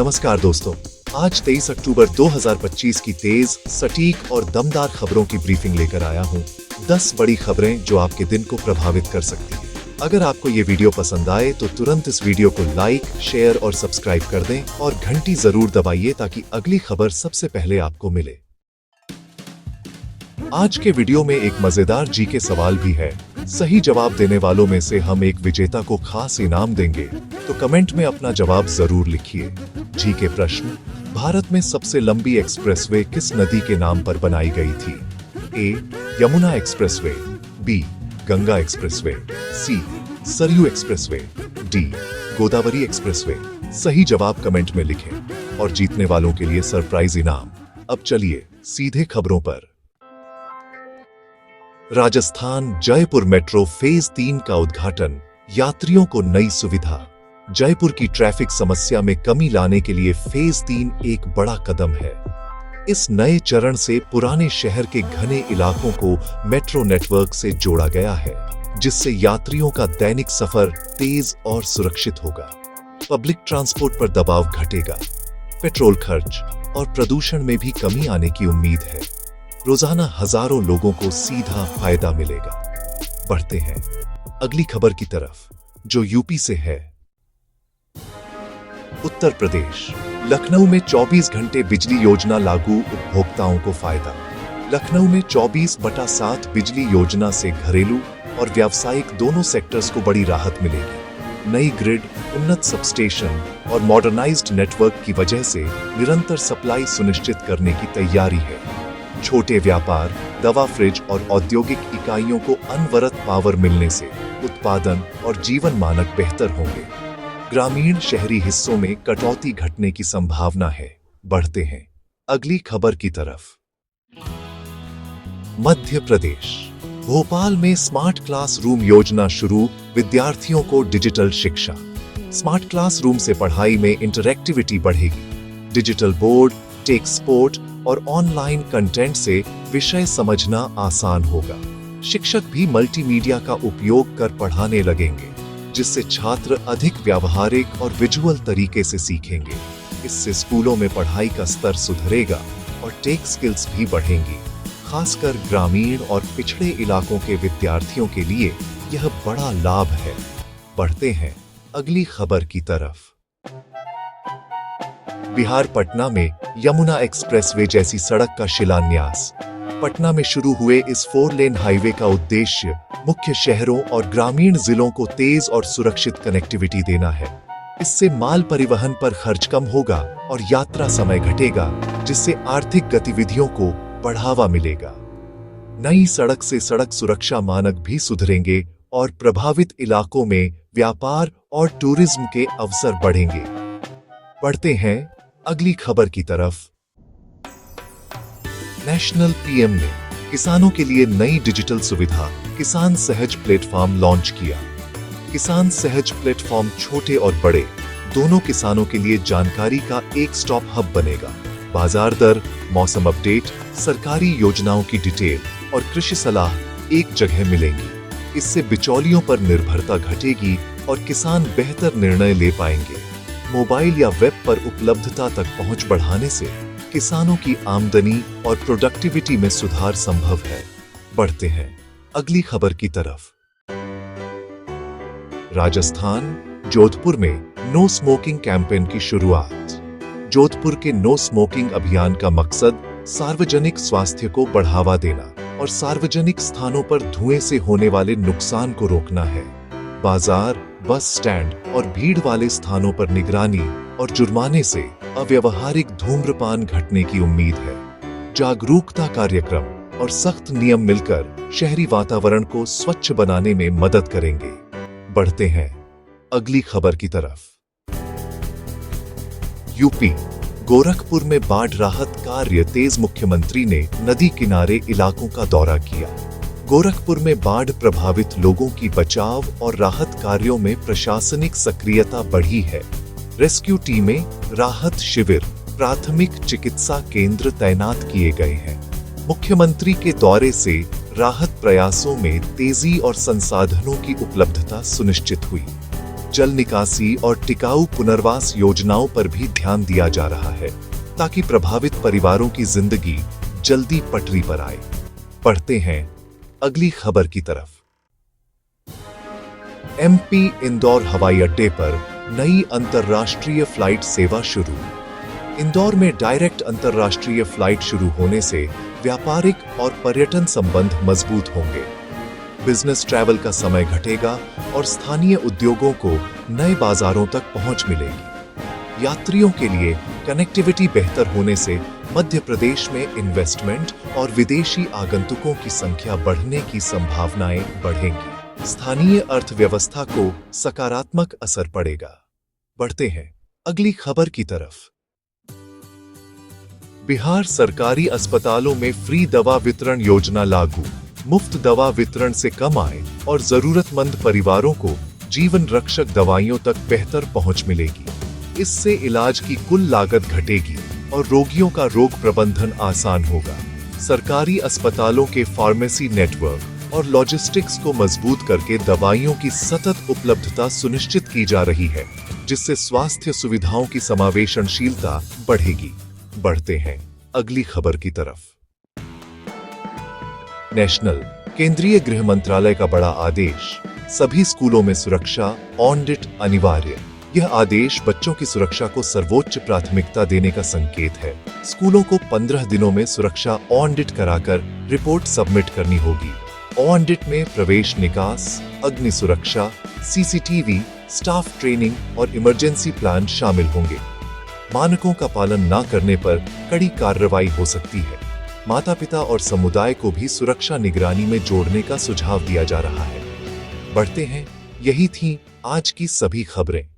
नमस्कार दोस्तों, आज 23 अक्टूबर 2025 की तेज, सटीक और दमदार खबरों की ब्रीफिंग लेकर आया हूँ। 10 बड़ी खबरें जो आपके दिन को प्रभावित कर सकती हैं। अगर आपको ये वीडियो पसंद आए तो तुरंत इस वीडियो को लाइक, शेयर और सब्सक्राइब कर दें और घंटी जरूर दबाइए ताकि अगली खबर सबसे पहले आपको मिले। आज के वीडियो में एक मजेदार जीके सवाल भी है। सही जवाब देने वालों में से हम एक विजेता को खास इनाम देंगे, तो कमेंट में अपना जवाब जरूर लिखिए। जीके प्रश्न: भारत में सबसे लंबी एक्सप्रेसवे किस नदी के नाम पर बनाई गई थी? A. Yamuna expressway, B. Ganga expressway, C. Saryu expressway, D. Godavari expressway. सही जवाब कमेंट में लिखें और जीतने वालों के लिए सरप्राइज इनाम। अब चलिए सीधे खबरों पर। राजस्थान जयपुर मेट्रो फेज 3 का उद्घाटन, यात्रियों को नई सुविधा। जयपुर की ट्रैफिक समस्या में कमी लाने के लिए फेज 3 एक बड़ा कदम है। इस नए चरण से पुराने शहर के घने इलाकों को मेट्रो नेटवर्क से जोड़ा गया है, जिससे यात्रियों का दैनिक सफर तेज और सुरक्षित होगा। पब्लिक ट्रांसपोर्ट पर दबाव घटेगा, पेट्रोल खर्च और प्रदूषण में भी कमी आने की उम्मीद है। रोजाना हजारों लोगों को सीधा फायदा मिलेगा। बढ़ते हैं अगली खबर की तरफ, जो यूपी से है। उत्तर प्रदेश, लखनऊ में 24 घंटे बिजली योजना लागू, उपभोक्ताओं को फायदा। लखनऊ में 24/7 बिजली योजना से घरेलू और व्यावसायिक दोनों सेक्टर्स को बड़ी राहत मिलेगी। नई ग्रिड, उन्नत सबस्टेशन और मॉडर्नाइज्ड नेटवर्क की वजह से निरंतर सप्लाई सुनिश्चित करने की तैयारी है। छोटे व्यापार, दवा, फ्रिज और औद्योगिक इकाइयों को अनवरत पावर मिलने से उत्पादन और जीवन मानक बेहतर होंगे। ग्रामीण शहरी हिस्सों में कटौती घटने की संभावना है। बढ़ते हैं अगली खबर की तरफ। मध्य प्रदेश, भोपाल में स्मार्ट क्लासरूम योजना शुरू, विद्यार्थियों को डिजिटल शिक्षा। स्मार्ट क्लासरूम से पढ़ाई में इंटरैक्टिविटी बढ़ेगी। डिजिटल बोर्ड, टेक्स्ट सपोर्ट और ऑनलाइन कंटेंट से विषय समझना आसान होगा। शिक्षक भी मल्टीमीडिया का उपयोग कर पढ़ाने लगेंगे, जिससे छात्र अधिक व्यावहारिक और विजुअल तरीके से सीखेंगे। इससे स्कूलों में पढ़ाई का स्तर सुधरेगा और टेक स्किल्स भी बढ़ेंगी। खासकर ग्रामीण और पिछड़े इलाकों के विद्यार्थियों के लिए यह बड़ा लाभ है। बढ़ते हैं अगली खबर की तरफ। बिहार पटना में यमुना एक्सप्रेसवे जैसी सड़क का शिलान्यास। पटना में शुरू हुए इस 4 लेन हाईवे का उद्देश्य मुख्य शहरों और ग्रामीण जिलों को तेज और सुरक्षित कनेक्टिविटी देना है। इससे माल परिवहन पर खर्च कम होगा और यात्रा समय घटेगा, जिससे आर्थिक गतिविधियों को बढ़ावा मिलेगा। नई सड़क से सड़क सुरक्षा मानक भी सुधरेंगे और प्रभावित इलाकों में व्यापार और टूरिज्म के अवसर बढ़ेंगे। बढ़ते हैं अगली खबर की तरफ। नेशनल पीएम ने किसानों के लिए नई डिजिटल सुविधा किसान सहज प्लेटफॉर्म लॉन्च किया। किसान सहज प्लेटफॉर्म छोटे और बड़े दोनों किसानों के लिए जानकारी का एक स्टॉप हब बनेगा। बाजार दर, मौसम अपडेट, सरकारी योजनाओं की डिटेल और कृषि सलाह एक जगह मिलेंगी। इससे बिचौलियों पर निर्भरता घटेगी और किसान बेहतर निर्णय ले पाएंगे। मोबाइल या वेब पर उपलब्धता तक पहुंच बढ़ाने से किसानों की आमदनी और प्रोडक्टिविटी में सुधार संभव है। बढ़ते हैं अगली खबर की तरफ। राजस्थान, जोधपुर में नो स्मोकिंग कैंपेन की शुरुआत। जोधपुर के नो स्मोकिंग अभियान का मकसद सार्वजनिक स्वास्थ्य को बढ़ावा देना और सार्वजनिक स्थानों पर धुएं से होने वाले नुकसान को रोकना है। बाजार, बस स्टैंड और भीड़ वाले स्थानों पर निगरानी और जुर्माने से अव्यावहारिक धूम्रपान घटने की उम्मीद है। जागरूकता कार्यक्रम और सख्त नियम मिलकर शहरी वातावरण को स्वच्छ बनाने में मदद करेंगे। बढ़ते हैं अगली खबर की तरफ। यूपी, गोरखपुर में बाढ़ राहत कार्य तेज। मुख्यमंत्री ने नदी किनारे इलाकों का दौरा किया। गोरखपुर में बाढ़ प्रभावित लोगों की बचाव और राहत कार्यों में प्रशासनिक सक्रियता बढ़ी है। रेस्क्यू टीमें, राहत शिविर, प्राथमिक चिकित्सा केंद्र तैनात किए गए हैं। मुख्यमंत्री के दौरे से राहत प्रयासों में तेजी और संसाधनों की उपलब्धता सुनिश्चित हुई। जल निकासी और टिकाऊ पुनर्वास योजनाओं पर भी ध्यान दिया जा रहा है ताकि प्रभावित परिवारों की जिंदगी जल्दी पटरी पर आए। पढ़ते हैं अगली खबर की तरफ। एमपी इंदौर हवाई अड्डे पर नई अंतर्राष्ट्रीय फ्लाइट सेवा शुरू। इंदौर में डायरेक्ट अंतर्राष्ट्रीय फ्लाइट शुरू होने से व्यापारिक और पर्यटन संबंध मजबूत होंगे। बिजनेस ट्रैवल का समय घटेगा और स्थानीय उद्योगों को नए बाजारों तक पहुंच मिलेगी। यात्रियों के लिए कनेक्टिविटी बेहतर होने से मध्य प्रदेश में इन्वेस्टमेंट और विदेशी आगंतुकों की संख्या बढ़ने की संभावनाएं बढ़ेंगी। स्थानीय अर्थव्यवस्था को सकारात्मक असर पड़ेगा। बढ़ते हैं अगली खबर की तरफ। बिहार सरकारी अस्पतालों में फ्री दवा वितरण योजना लागू। मुफ्त दवा वितरण से कम आय और जरूरतमंद परिवारों को जीवन रक्षक दवाइयों तक बेहतर पहुंच मिलेगी। इससे इलाज की कुल लागत घटेगी और रोगियों का रोग प्रबंधन आसान होगा। सरकारी अस्पतालों के फार्मेसी नेटवर्क और लॉजिस्टिक्स को मजबूत करके दवाइयों की सतत उपलब्धता सुनिश्चित की जा रही है, जिससे स्वास्थ्य सुविधाओं की समावेशनशीलता बढ़ेगी। बढ़ते हैं अगली खबर की तरफ। नेशनल केंद्रीय गृह मंत्रालय का बड़ा आदेश। सभी स्कूलों में सुरक्षा ऑडिट अनिवार्य। यह आदेश बच्चों की सुरक्षा को सर्वोच्च प्राथमिकता देने का संकेत है। स्कूलों को 15 दिनों में सुरक्षा ऑडिट कराकर रिपोर्ट सबमिट करनी होगी। ऑडिट में प्रवेश निकास, अग्नि सुरक्षा, सीसीटीवी, स्टाफ ट्रेनिंग और इमरजेंसी प्लान शामिल होंगे। मानकों का पालन न करने पर कड़ी कार्रवाई हो सकती है। माता-पिता और समुदाय को भी सुरक्षा निगरानी में जोड़ने का सुझाव दिया जा रहा है। बढ़ते हैं, यही थी आज की सभी खबरें।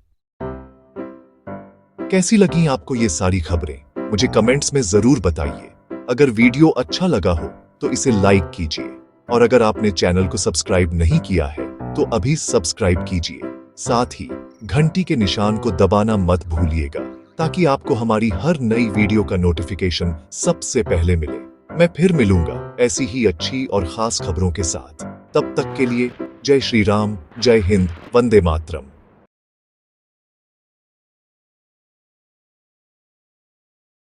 कैसी लगी आपको ये सारी खबरें? मुझे कमेंट्स में जरूर बताइए। अगर वीडियो अच्छा लगा हो तो इसे लाइक कीजिए और अगर आपने चैनल को सब्सक्राइब नहीं किया है तो अभी सब्सक्राइब कीजिए। साथ ही घंटी के निशान को दबाना मत भूलिएगा ताकि आपको हमारी हर नई वीडियो का नोटिफिकेशन सबसे पहले मिले। मैं फिर मिलूंगा ऐसी ही अच्छी और खास खबरों के साथ। तब तक के लिए जय श्री राम, जय हिंद, वंदे मातरम।